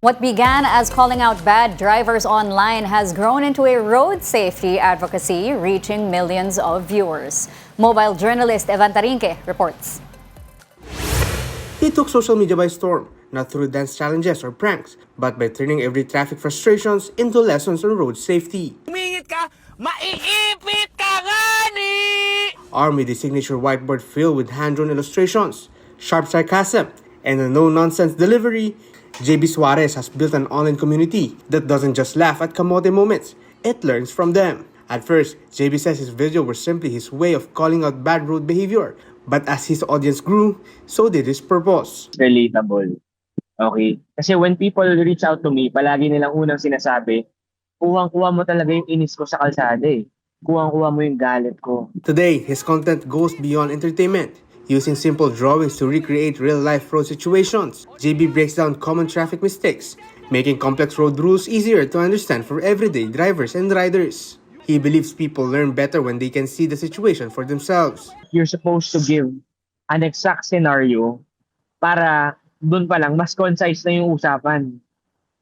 What began as calling out bad drivers online has grown into a road safety advocacy, reaching millions of viewers. Mobile journalist Evan Tarinque reports. He took social media by storm, not through dance challenges or pranks, but by turning every traffic frustrations into lessons on road safety. Umingit ka, maiipit ka gani! Armed with a signature whiteboard filled with hand-drawn illustrations, sharp sarcasm, and a no-nonsense delivery, JB Suarez has built an online community that doesn't just laugh at kamote moments, it learns from them. At first, JB says his video was simply his way of calling out bad road behavior. But as his audience grew, so did his purpose. Relatable. Okay? Kasi when people reach out to me, palagi nilang unang sinasabi, kuwang-kuha mo talaga yung inis ko sa kalsada eh. Kuwang-kuha mo yung galit ko. Today, his content goes beyond entertainment. Using simple drawings to recreate real-life road situations, JB breaks down common traffic mistakes, making complex road rules easier to understand for everyday drivers and riders. He believes people learn better when they can see the situation for themselves. You're supposed to give an exact scenario para dun pa lang, mas concise na yung usapan.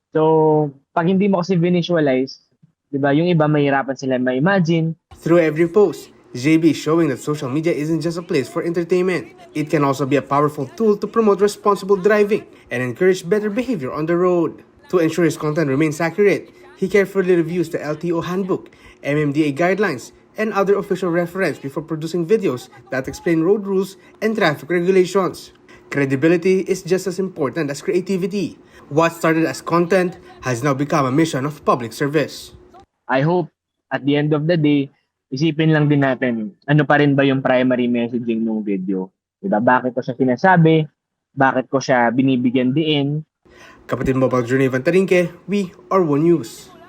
So, pag hindi mo kasi visualize, di ba, yung iba mahirapan sila ma-imagine. Through every post, JB is showing that social media isn't just a place for entertainment. It can also be a powerful tool to promote responsible driving and encourage better behavior on the road. To ensure his content remains accurate, he carefully reviews the LTO handbook, MMDA guidelines, and other official reference before producing videos that explain road rules and traffic regulations. Credibility is just as important as creativity. What started as content has now become a mission of public service. I hope at the end of the day, isipin lang din natin, ano pa rin ba yung primary messaging ng video? Diba? Bakit ko siya sinasabi? Bakit ko siya binibigyan diin? Kapatid Mobile Journey Evan Tarinque, we are One News.